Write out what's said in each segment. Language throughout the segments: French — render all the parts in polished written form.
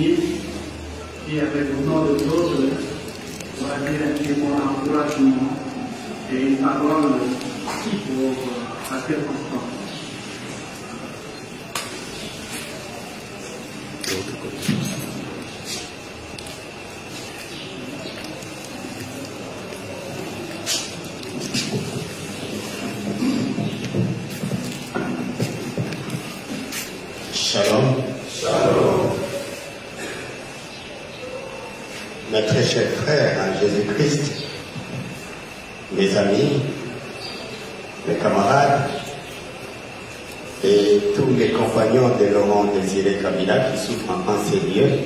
remercier et avec le nom de l'autre, on va dire mon encouragement et une parole pour la circonstance. Shalom. Shalom. Mes très chers frères en Jésus-Christ, mes amis, mes camarades et tous les compagnons de Laurent Désiré Kabila qui souffrent en ces lieux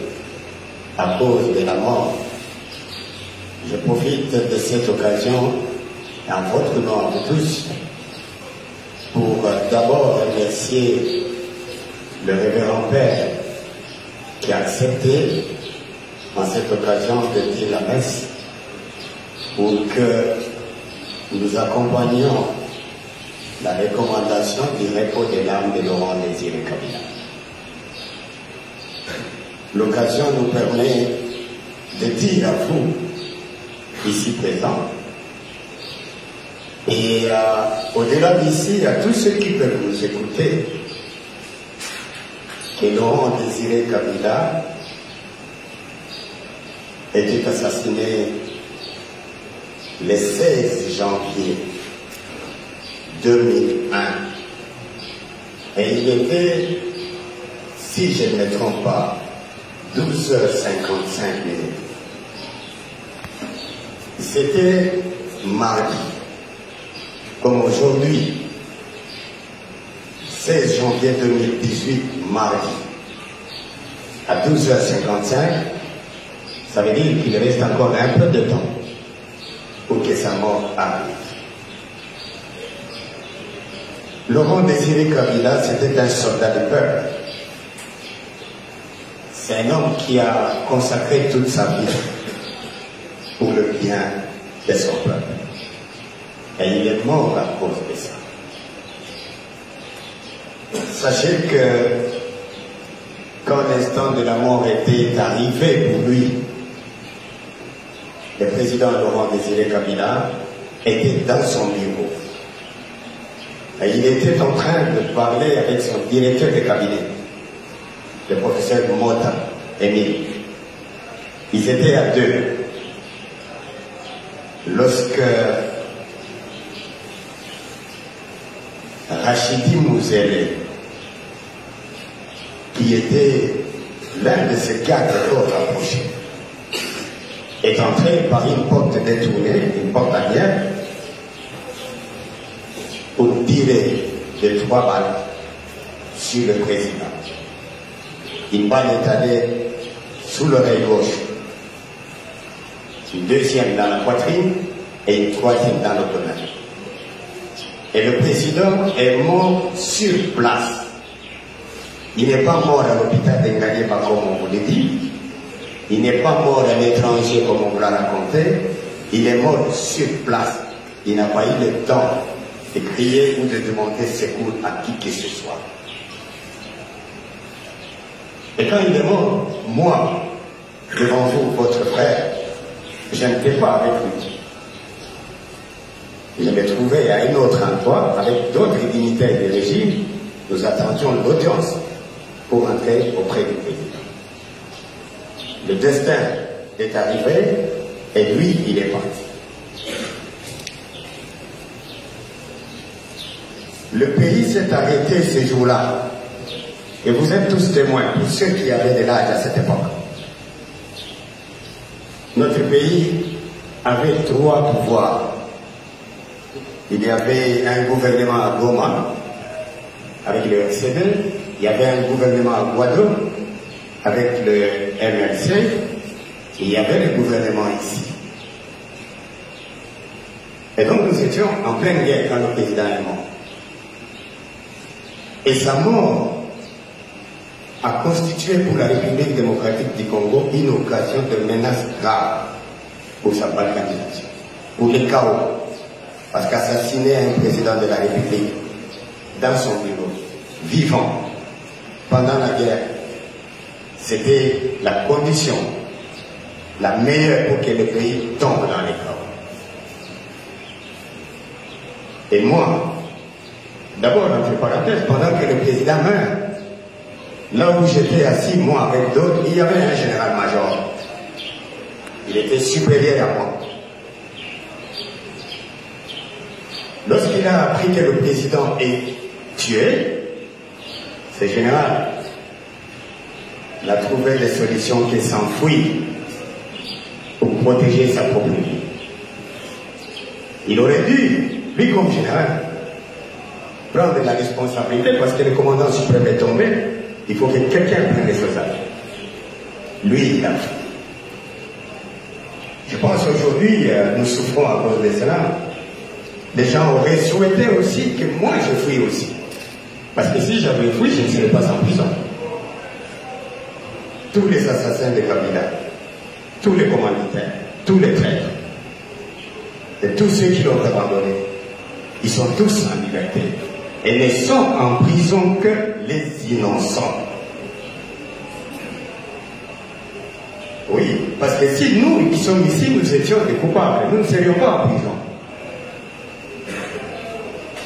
à cause de la mort. Je profite de cette occasion, en votre nom à tous, pour d'abord remercier le révérend Père qui a accepté en cette occasion de dire la messe pour que nous accompagnions la recommandation du repos de l'âme de Laurent Désiré Kabila. L'occasion nous permet de dire à vous, ici présents, et au-delà d'ici, à tous ceux qui peuvent nous écouter, que Laurent Désiré Kabila était assassiné le 16 janvier 2001. Et il était, si je ne me trompe pas, 12h55. C'était mardi, comme aujourd'hui, 16 janvier 2018, mardi, à 12h55, ça veut dire qu'il reste encore un peu de temps pour que sa mort arrive. Laurent Désiré Kabila, c'était un soldat de peuple. C'est un homme qui a consacré toute sa vie pour le bien de son peuple. Et il est mort à cause de ça. Sachez que quand l'instant de la mort était arrivé pour lui, le président Laurent Désiré Kabila était dans son bureau. Et il était en train de parler avec son directeur de cabinet, le professeur Mota, Émile. Ils étaient à deux. Lorsque Rachidi Mouzele, qui était l'un de ces quatre autres approchés, est entré par une porte détournée, une porte arrière, pour tirer de 3 balles sur le président. Une balle est allée sous l'oreille gauche, une deuxième dans la poitrine et une troisième dans l'abdomen. Et le président est mort sur place. Il n'est pas mort à l'hôpital d'Engalieba comme on vous l'a dit. Il n'est pas mort à l'étranger comme on vous l'a raconté. Il est mort sur place. Il n'a pas eu le temps de crier ou de demander secours à qui que ce soit. Et quand il est mort, moi, devant vous, votre frère, je n'étais pas avec lui. Je me trouvais à un autre endroit avec d'autres dignitaires du régime. Nous attendions l'audience pour entrer auprès du président. Le destin est arrivé et lui, il est parti. Le pays s'est arrêté ces jours-là. Et vous êtes tous témoins, tous ceux qui avaient de l'âge à cette époque. Notre pays avait 3 pouvoirs. Il y avait un gouvernement à Goma, avec le RCD, il y avait un gouvernement à Guadeloupe, avec le MLC, et il y avait le gouvernement ici. Et donc nous étions en pleine guerre quand le président est mort. Et sa mort a constitué pour la République démocratique du Congo une occasion de menace grave pour sa balkanisation, pour le chaos. Parce qu'assassiner un président de la République dans son bureau, vivant, pendant la guerre, c'était la condition la meilleure pour que le pays tombe dans les chaos. Et moi, d'abord, entre parenthèses, pendant que le président meurt, là où j'étais assis, moi avec d'autres, il y avait un général-major. Il était supérieur à moi. Lorsqu'il a appris que le président est tué, ce général, il a trouvé des solutions qui s'enfuient pour protéger sa propre vie. Il aurait dû, lui comme général, prendre la responsabilité parce que le commandant suprême est tombé. Il faut que quelqu'un prenne les choses à lui. Lui, il a fait. Je pense qu'aujourd'hui, nous souffrons à cause de cela. Les gens auraient souhaité aussi que moi je fuis aussi. Parce que si j'avais fui, je ne serais pas en prison. Tous les assassins de Kabila, tous les commanditaires, tous les traîtres, et tous ceux qui l'ont abandonné, ils sont tous en liberté. Et ne sont en prison que les innocents. Oui, parce que si nous qui sommes ici, nous étions des coupables, nous ne serions pas en prison.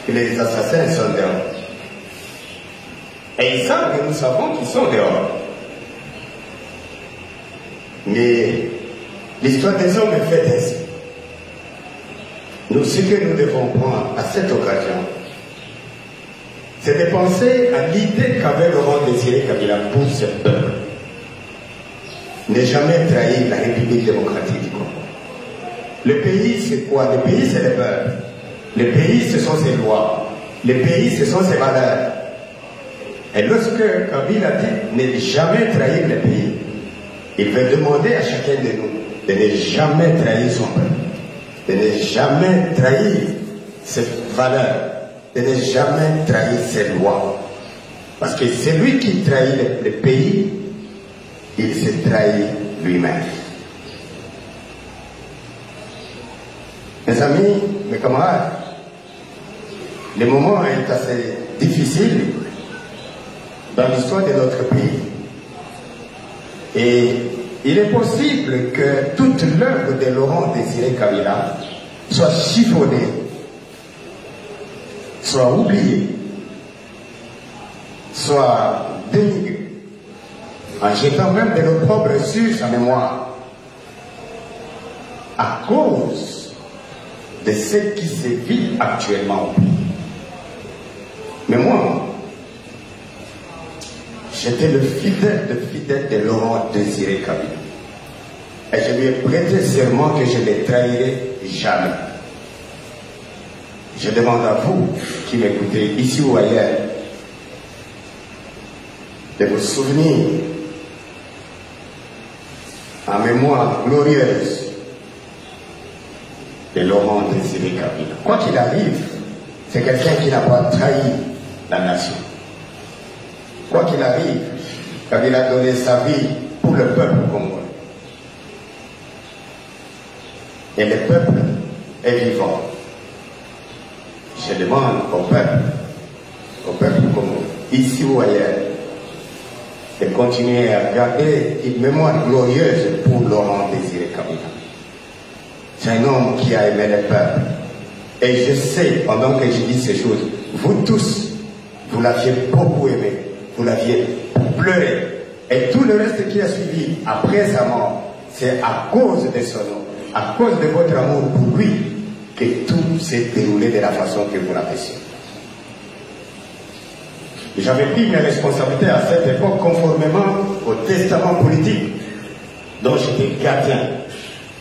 Et les assassins sont dehors. Et ils savent que nous savons qu'ils sont dehors. Mais l'histoire des hommes est faite ainsi. Nous, ce que nous devons prendre à cette occasion, c'est de penser à l'idée qu'avait Laurent Désiré Kabila pour ce peuple. Ne jamais trahir la République démocratique du Congo. Le pays, c'est quoi? Le pays, c'est le peuple. Le pays, ce sont ses lois. Le pays, ce sont ses valeurs. Et lorsque Kabila dit ne jamais trahir le pays, il veut demander à chacun de nous de ne jamais trahir son peuple, de ne jamais trahir ses valeurs, de ne jamais trahir ses lois. Parce que celui qui trahit le pays, il se trahit lui-même. Mes amis, mes camarades, le moment est assez difficile dans l'histoire de notre pays. Et il est possible que toute l'œuvre de Laurent Désiré Kabila soit chiffonnée, soit oubliée, soit dénigrée, en jetant même de l'opprobre sur sa mémoire, à cause de ce qui se vit actuellement au pays. Mais moi, j'étais le fidèle de Laurent Désiré Kabila. Et je lui ai prêté serment que je ne les trahirai jamais. Je demande à vous qui m'écoutez, ici ou ailleurs, de vous souvenir en mémoire glorieuse de Laurent Désiré Kabila. Quoi qu'il arrive, c'est quelqu'un qui n'a pas trahi la nation. Quoi qu'il arrive, Kabila a donné sa vie pour le peuple congolais. Et le peuple est vivant. Je demande au peuple congolais, ici ou ailleurs, de continuer à garder une mémoire glorieuse pour Laurent Désiré Kabila. C'est un homme qui a aimé le peuple. Et je sais, pendant que je dis ces choses, vous tous, vous l'aviez beaucoup aimé. Vous l'aviez pleuré. Et tout le reste qui a suivi après sa mort, c'est à cause de son nom, à cause de votre amour pour lui, que tout s'est déroulé de la façon que vous l'appréciez. J'avais pris mes responsabilités à cette époque conformément au testament politique dont j'étais gardien,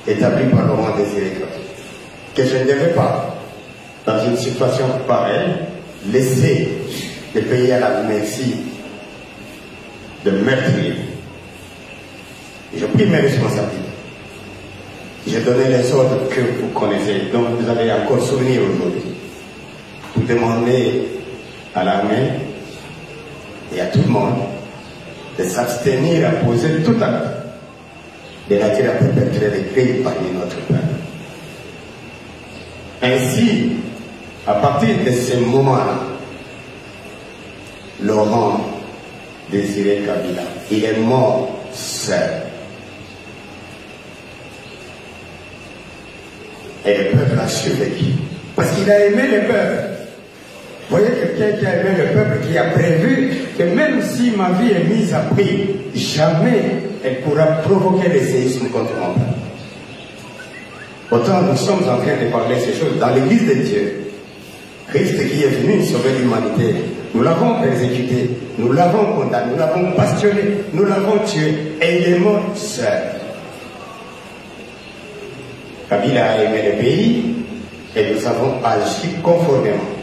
établi par Laurent Désiré Kabila, que je ne devais pas, dans une situation pareille, laisser le pays à la merci de meurtrier. J'ai pris mes responsabilités. J'ai donné les ordres que vous connaissez, dont vous avez encore souvenir aujourd'hui, pour demander à l'armée et à tout le monde de s'abstenir à poser tout acte de nature à perpétrer des crimes parmi notre peuple. Ainsi, à partir de ce moment-là, Laurent Désiré Kabila il est mort seul. Et le peuple a survécu. Parce qu'il a aimé le peuple. Vous voyez quelqu'un qui a aimé le peuple, qui a prévu que même si ma vie est mise à prix, jamais elle pourra provoquer le séisme contre mon peuple. Autant nous sommes en train de parler ces choses dans l'église de Dieu. Christ qui est venu sauver l'humanité, nous l'avons persécuté, nous l'avons condamné, nous l'avons passionné, nous l'avons tué, et il est mort seul. Kabila a aimé le pays, et nous avons agi conformément.